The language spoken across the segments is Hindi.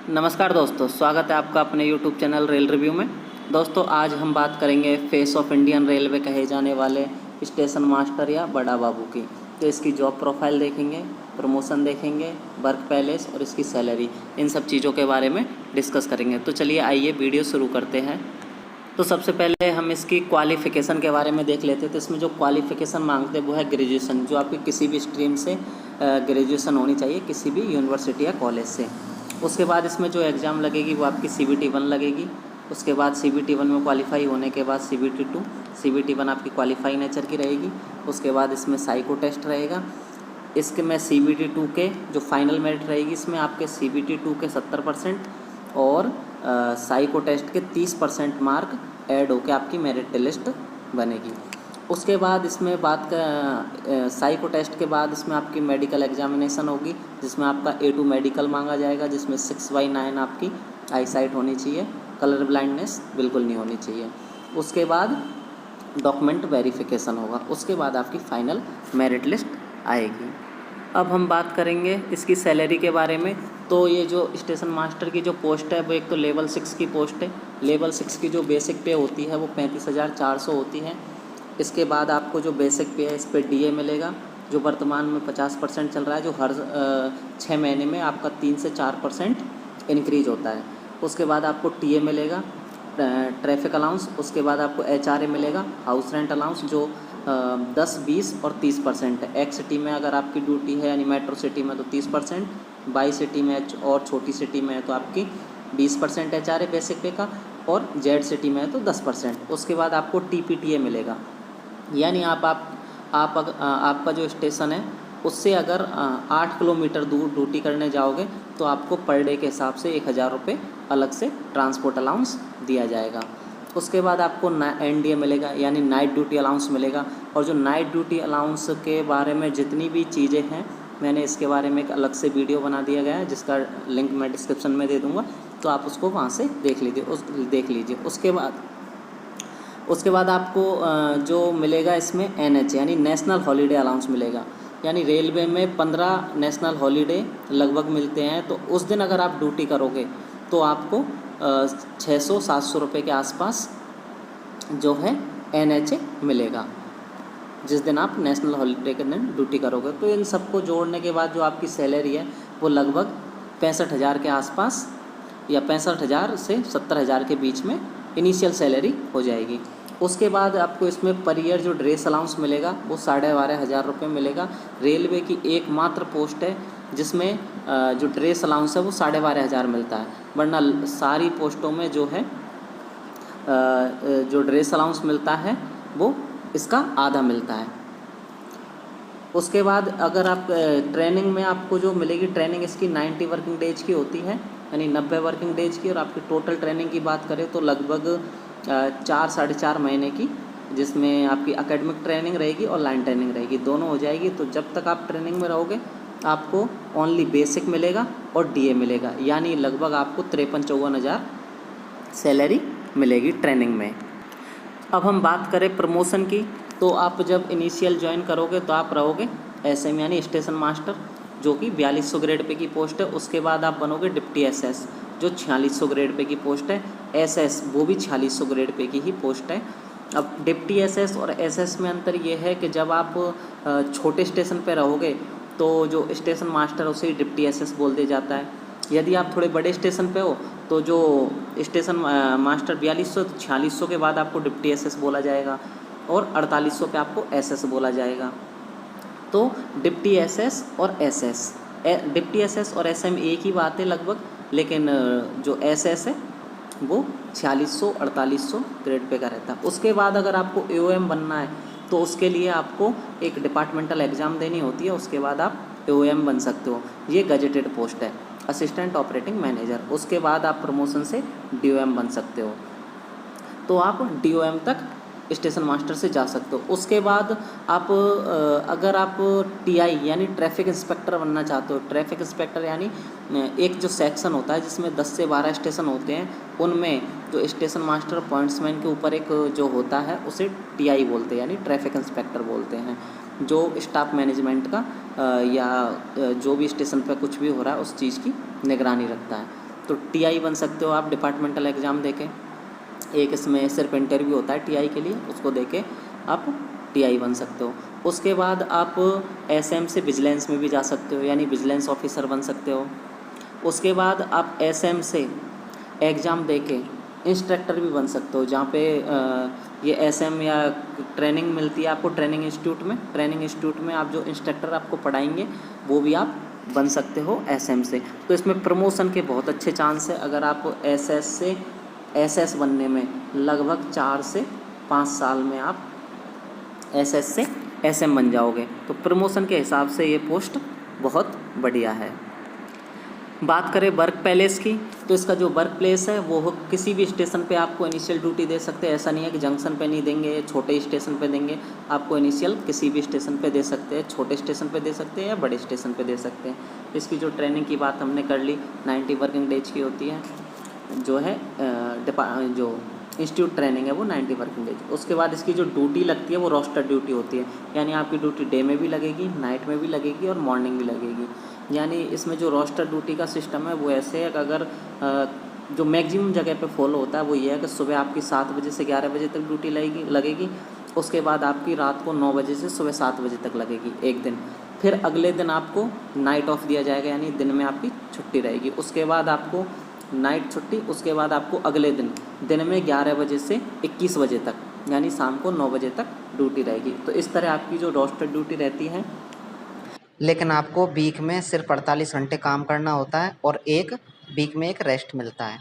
नमस्कार दोस्तों, स्वागत है आपका अपने YouTube चैनल रेल रिव्यू में। दोस्तों आज हम बात करेंगे फेस ऑफ इंडियन रेलवे कहे जाने वाले स्टेशन मास्टर या बड़ा बाबू की। तो इसकी जॉब प्रोफाइल देखेंगे, प्रमोशन देखेंगे, वर्क पैलेस और इसकी सैलरी, इन सब चीज़ों के बारे में डिस्कस करेंगे। तो चलिए आइए वीडियो शुरू करते हैं। तो सबसे पहले हम इसकी क्वालिफ़िकेशन के बारे में देख लेते हैं। तो इसमें जो क्वालिफ़िकेशन मांगते हैं वो है ग्रेजुएशन, जो आपकी किसी भी स्ट्रीम से ग्रेजुएशन होनी चाहिए, किसी भी यूनिवर्सिटी या कॉलेज से। उसके बाद इसमें जो एग्ज़ाम लगेगी वो आपकी CBT 1 लगेगी। उसके बाद CBT 1 में क्वालिफाई होने के बाद CBT 2, CBT 1 आपकी क्वालिफाई नेचर की रहेगी। उसके बाद इसमें साइको टेस्ट रहेगा। इसके में CBT 2 के जो फाइनल मेरिट रहेगी, इसमें आपके CBT 2 के 70% और साइको टेस्ट के 30% मार्क ऐड होकर आपकी मेरिट लिस्ट बनेगी। उसके बाद इसमें बात का साइको टेस्ट के बाद इसमें आपकी मेडिकल एग्जामिनेशन होगी, जिसमें आपका A2 मेडिकल मांगा जाएगा, जिसमें 6/9 आपकी आई साइट होनी चाहिए, कलर ब्लाइंडनेस बिल्कुल नहीं होनी चाहिए। उसके बाद डॉक्यूमेंट वेरिफिकेशन होगा। उसके बाद आपकी फ़ाइनल मेरिट लिस्ट आएगी। अब हम बात करेंगे इसकी सैलरी के बारे में। तो ये जो स्टेशन मास्टर की जो पोस्ट है वो एक तो लेवल 6 की पोस्ट है। लेवल 6 की जो बेसिक पे होती है वो 35,400 होती है। इसके बाद आपको जो बेसिक पे है इस पर DA मिलेगा, जो वर्तमान में 50% चल रहा है, जो हर 6 महीने में आपका 3 से 4% इंक्रीज होता है। उसके बाद आपको TA मिलेगा, ट्रैफिक अलाउंस। उसके बाद आपको HRA मिलेगा, हाउस रेंट अलाउंस, जो 10, 20 और 30% है। एक सिटी में अगर आपकी ड्यूटी है यानी मेट्रो सिटी में तो 30%, बाई सिटी में और छोटी सिटी में है तो आपकी 20% HRA बेसिक पे का, और जेड सिटी में है तो 10%। उसके बाद आपको TPTA मिलेगा, यानी आपका जो स्टेशन है उससे अगर 8 किलोमीटर दूर ड्यूटी करने जाओगे तो आपको पर डे के हिसाब से 1,000 रुपये अलग से ट्रांसपोर्ट अलाउंस दिया जाएगा। उसके बाद आपको NDA मिलेगा, यानी नाइट ड्यूटी अलाउंस मिलेगा। और जो नाइट ड्यूटी अलाउंस के बारे में जितनी भी चीज़ें हैं, मैंने इसके बारे में एक अलग से वीडियो बना दिया गया है, जिसका लिंक मैं डिस्क्रिप्शन में दे दूँगा, तो आप उसको वहाँ से देख लीजिए। उसके बाद आपको जो मिलेगा इसमें NH यानी नेशनल हॉलीडे अलाउंस मिलेगा। यानी रेलवे में 15 नेशनल हॉलीडे लगभग मिलते हैं, तो उस दिन अगर आप ड्यूटी करोगे तो आपको 600-700 रुपये के आसपास जो है NH मिलेगा, जिस दिन आप नेशनल हॉलीडे के दिन ड्यूटी करोगे। तो इन सबको जोड़ने के बाद जो आपकी सैलरी है वो लगभग 65,000 के आसपास, या 65,000 से 70,000 के बीच में इनिशियल सैलरी हो जाएगी। उसके बाद आपको इसमें पर ईयर जो ड्रेस अलाउंस मिलेगा वो 12,500 रुपये मिलेगा। रेलवे की एकमात्र पोस्ट है जिसमें जो ड्रेस अलाउंस है वो 12,500 मिलता है, वरना सारी पोस्टों में जो है जो ड्रेस अलाउंस मिलता है वो इसका आधा मिलता है। उसके बाद अगर आप ट्रेनिंग में आपको जो मिलेगी, ट्रेनिंग इसकी 90 वर्किंग डेज की होती है, यानी 90 वर्किंग डेज की। और आपकी टोटल ट्रेनिंग की बात करें तो लगभग 4-4.5 महीने की, जिसमें आपकी एकेडमिक ट्रेनिंग रहेगी और लाइन ट्रेनिंग रहेगी, दोनों हो जाएगी। तो जब तक आप ट्रेनिंग में रहोगे आपको ओनली बेसिक मिलेगा और DA मिलेगा, यानी लगभग आपको 53-54 हज़ार सैलरी मिलेगी ट्रेनिंग में। अब हम बात करें प्रमोशन की, तो आप जब इनिशियल ज्वाइन करोगे तो आप रहोगे SM यानी स्टेशन मास्टर, जो कि 4200 ग्रेड पे की पोस्ट है। उसके बाद आप बनोगे डिप्टी SS, जो 4600 ग्रेड पे की पोस्ट है। SS वो भी 4600 ग्रेड पे की ही पोस्ट है। अब डिप्टी SS और SS में अंतर ये है कि जब आप छोटे स्टेशन पे रहोगे तो जो स्टेशन मास्टर उसे ही डिप्टी SS बोल दिया जाता है। यदि आप थोड़े बड़े स्टेशन पे हो तो जो स्टेशन मास्टर 4200 तो 4600 के बाद आपको डिप्टी SS बोला जाएगा, और 4800 पे आपको SS बोला जाएगा। तो डिप्टी SS और SS, डिप्टी SS और SM एक ही बात है लगभग, लेकिन जो SS है वो 4600-4800 ग्रेड पे का रहता है। उसके बाद अगर आपको AOM बनना है तो उसके लिए आपको एक डिपार्टमेंटल एग्ज़ाम देनी होती है, उसके बाद आप AOM बन सकते हो। ये गजेटेड पोस्ट है, असिस्टेंट ऑपरेटिंग मैनेजर। उसके बाद आप प्रमोशन से DOM बन सकते हो, तो आप DOM तक स्टेशन मास्टर से जा सकते हो। उसके बाद आप अगर आप TI यानी ट्रैफिक इंस्पेक्टर बनना चाहते हो, ट्रैफिक इंस्पेक्टर यानी एक जो सेक्शन होता है जिसमें 10 से 12 स्टेशन होते हैं, उनमें जो स्टेशन मास्टर पॉइंट्समैन के ऊपर एक जो होता है उसे TI बोलते हैं, यानी ट्रैफिक इंस्पेक्टर बोलते हैं, जो स्टाफ मैनेजमेंट का या जो भी स्टेशन पर कुछ भी हो रहा है उस चीज़ की निगरानी रखता है। तो टीआई बन सकते हो आप डिपार्टमेंटल एग्ज़ाम देके। एक इसमें सिर्फ इंटरव्यू होता है टीआई के लिए, उसको देके आप टीआई बन सकते हो। उसके बाद आप एसएम से विजिलेंस में भी जा सकते हो, यानी विजिलेंस ऑफिसर बन सकते हो। उसके बाद आप एसएम से एग्ज़ाम देके इंस्ट्रक्टर भी बन सकते हो, जहाँ पे ये एसएम या ट्रेनिंग मिलती है आपको ट्रेनिंग इंस्टीट्यूट में। ट्रेनिंग इंस्टीट्यूट में आप जो इंस्ट्रक्टर आपको पढ़ाएंगे वो भी आप बन सकते हो एसएम से। तो इसमें प्रमोशन के बहुत अच्छे चांस है। अगर आप एसएस से एसएस बनने में लगभग 4 से 5 साल में आप एसएस से एसएम बन जाओगे, तो प्रमोशन के हिसाब से ये पोस्ट बहुत बढ़िया है। बात करें वर्क प्लेस की, तो इसका जो वर्क प्लेस है वो किसी भी स्टेशन पे आपको इनिशियल ड्यूटी दे सकते हैं। ऐसा नहीं है कि जंक्शन पे नहीं देंगे, छोटे स्टेशन पे देंगे। आपको इनिशियल किसी भी स्टेशन पे दे सकते हैं, छोटे स्टेशन पे दे सकते हैं या बड़े स्टेशन पे दे सकते हैं। इसकी जो ट्रेनिंग की बात हमने कर ली, 90 वर्किंग डेज की होती है। जो है जो इंस्टीट्यूट ट्रेनिंग है वो 90 वर्किंग डेज। उसके बाद इसकी जो ड्यूटी लगती है वो रोस्टर ड्यूटी होती है, यानी आपकी ड्यूटी डे में भी लगेगी, नाइट में भी लगेगी और मॉर्निंग भी लगेगी। यानी इसमें जो रोस्टर ड्यूटी का सिस्टम है वो ऐसे है कि अगर जो मैक्सिमम जगह पे फॉलो होता है वो ये है कि सुबह आपकी 7 बजे से 11 बजे तक ड्यूटी लगेगी। उसके बाद आपकी रात को 9 बजे से सुबह 7 बजे तक लगेगी एक दिन। फिर अगले दिन आपको नाइट ऑफ दिया जाएगा, यानी दिन में आपकी छुट्टी रहेगी। उसके बाद आपको नाइट छुट्टी, उसके बाद आपको अगले दिन में 11 बजे से 21 बजे तक, यानी शाम को 9 बजे तक ड्यूटी रहेगी। तो इस तरह आपकी जो रोस्टर ड्यूटी रहती है। लेकिन आपको वीक में सिर्फ 48 घंटे काम करना होता है और एक वीक में एक रेस्ट मिलता है।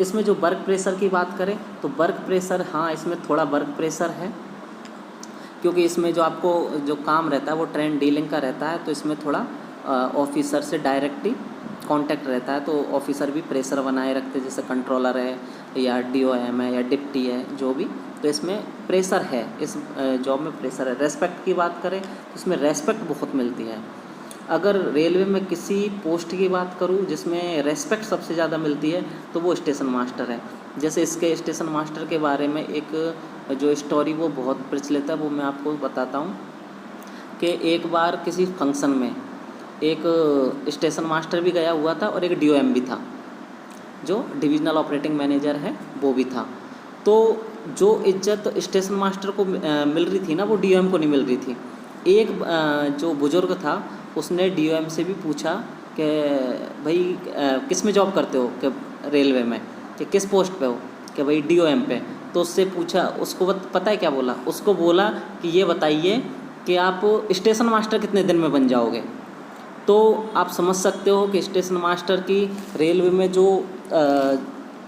इसमें जो वर्क प्रेशर की बात करें तो वर्क प्रेशर, हाँ इसमें थोड़ा वर्क प्रेशर है, क्योंकि इसमें जो आपको जो काम रहता है वो ट्रेन डीलिंग का रहता है। तो इसमें थोड़ा ऑफिसर से डायरेक्टली कांटेक्ट रहता है, तो ऑफिसर भी प्रेशर बनाए रखते हैं, जैसे कंट्रोलर है या डीओएम है या डिप्टी है जो भी। तो इसमें प्रेशर है, इस जॉब में प्रेशर है। रेस्पेक्ट की बात करें तो इसमें रेस्पेक्ट बहुत मिलती है। अगर रेलवे में किसी पोस्ट की बात करूं जिसमें रेस्पेक्ट सबसे ज़्यादा मिलती है तो वो स्टेशन मास्टर है। जैसे इसके स्टेशन मास्टर के बारे में एक जो स्टोरी वो बहुत प्रचलित है, वो मैं आपको बताता हूँ कि एक बार किसी फंक्शन में एक स्टेशन मास्टर भी गया हुआ था और एक डीओएम भी था, जो डिविजनल ऑपरेटिंग मैनेजर है वो भी था। तो जो इज्जत स्टेशन मास्टर को मिल रही थी ना, वो डीओएम को नहीं मिल रही थी। एक जो बुजुर्ग था उसने डीओएम से भी पूछा कि भाई किस में जॉब करते हो, कि रेलवे में, कि किस पोस्ट पे हो, कि भाई डीओएम पे। तो उससे पूछा, उसको पता है क्या बोला? उसको बोला कि ये बताइए कि आप स्टेशन मास्टर कितने दिन में बन जाओगे। तो आप समझ सकते हो कि स्टेशन मास्टर की रेलवे में जो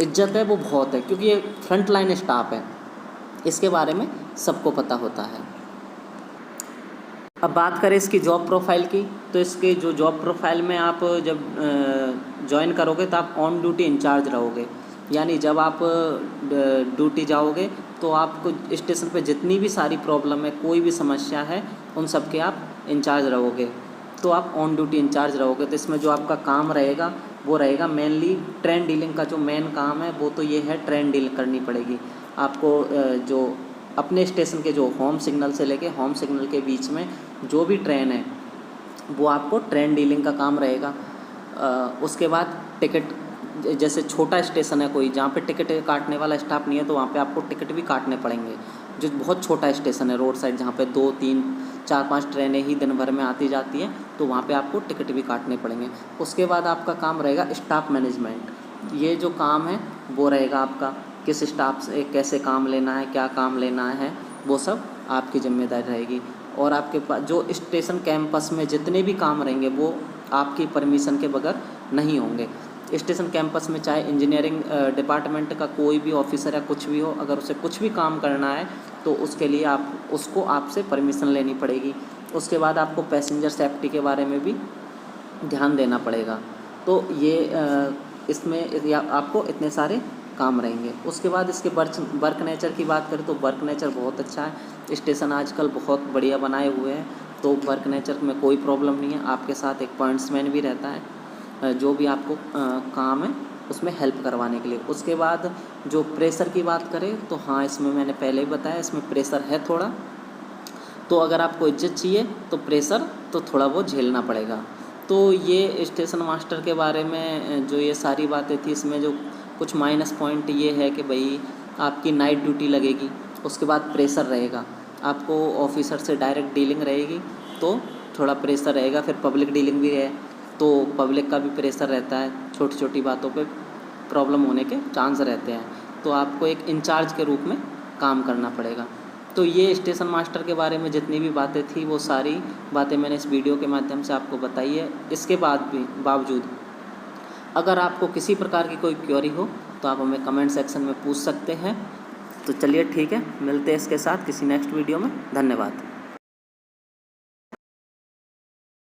इज्जत है वो बहुत है, क्योंकि ये फ्रंट लाइन स्टाफ है, इसके बारे में सबको पता होता है। अब बात करें इसकी जॉब प्रोफाइल की, तो इसके जो जॉब प्रोफाइल में आप जब ज्वाइन करोगे तो आप ऑन ड्यूटी इंचार्ज रहोगे। यानी जब आप ड्यूटी जाओगे तो आपको स्टेशन पे जितनी भी सारी प्रॉब्लम है, कोई भी समस्या है, उन सब के आप इंचार्ज रहोगे। तो आप ऑन ड्यूटी इंचार्ज रहोगे। तो इसमें जो आपका काम रहेगा वो रहेगा मेनली ट्रेन डीलिंग का। जो मेन काम है वो तो ये है, ट्रेन डील करनी पड़ेगी आपको। जो अपने स्टेशन के जो होम सिग्नल से लेके होम सिग्नल के बीच में जो भी ट्रेन है वो आपको ट्रेन डीलिंग का काम रहेगा। उसके बाद टिकट, जैसे छोटा स्टेशन है कोई जहाँ पे टिकट काटने वाला स्टाफ नहीं है, तो वहाँ पे आपको टिकट भी काटने पड़ेंगे। जो बहुत छोटा स्टेशन है रोड साइड, जहाँ पे 2, 3, 4, 5 ट्रेनें ही दिन भर में आती जाती हैं, तो वहाँ पे आपको टिकट भी काटने पड़ेंगे। उसके बाद आपका काम रहेगा स्टाफ मैनेजमेंट। ये जो काम है वो रहेगा आपका, किस स्टाफ से कैसे काम लेना है, क्या काम लेना है, वो सब आपकी जिम्मेदारी रहेगी। और आपके पास जो स्टेशन कैंपस में जितने भी काम रहेंगे वो आपकी परमिशन के बगैर नहीं होंगे। स्टेशन कैंपस में चाहे इंजीनियरिंग डिपार्टमेंट का कोई भी ऑफिसर या कुछ भी हो, अगर उसे कुछ भी काम करना है तो उसके लिए उसको आपसे परमिशन लेनी पड़ेगी। उसके बाद आपको पैसेंजर सेफ्टी के बारे में भी ध्यान देना पड़ेगा। तो ये इसमें आपको इतने सारे काम रहेंगे। उसके बाद इसके वर्क नेचर की बात करें तो वर्क नेचर बहुत अच्छा है। स्टेशन आजकल बहुत बढ़िया बनाए हुए हैं, तो वर्क नेचर में कोई प्रॉब्लम नहीं है। आपके साथ एक पॉइंट्समैन भी रहता है जो भी आपको काम है उसमें हेल्प करवाने के लिए। उसके बाद जो प्रेशर की बात करें तो हाँ, इसमें मैंने पहले ही बताया, इसमें प्रेशर है थोड़ा। तो अगर आपको इज्जत चाहिए तो प्रेशर तो थोड़ा बहुत झेलना पड़ेगा। तो ये स्टेशन मास्टर के बारे में जो ये सारी बातें थी, इसमें जो कुछ माइनस पॉइंट ये है कि भाई आपकी नाइट ड्यूटी लगेगी, उसके बाद प्रेशर रहेगा, आपको ऑफिसर से डायरेक्ट डीलिंग रहेगी तो थोड़ा प्रेशर रहेगा, फिर पब्लिक डीलिंग भी है तो पब्लिक का भी प्रेशर रहता है, छोटी छोटी बातों पे प्रॉब्लम होने के चांस रहते हैं, तो आपको एक इंचार्ज के रूप में काम करना पड़ेगा। तो ये स्टेशन मास्टर के बारे में जितनी भी बातें थी वो सारी बातें मैंने इस वीडियो के माध्यम से आपको बताई है। इसके बावजूद अगर आपको किसी प्रकार की कोई क्वेरी हो तो आप हमें कमेंट सेक्शन में पूछ सकते हैं। तो चलिए ठीक है, मिलते हैं इसके साथ किसी नेक्स्ट वीडियो में। धन्यवाद।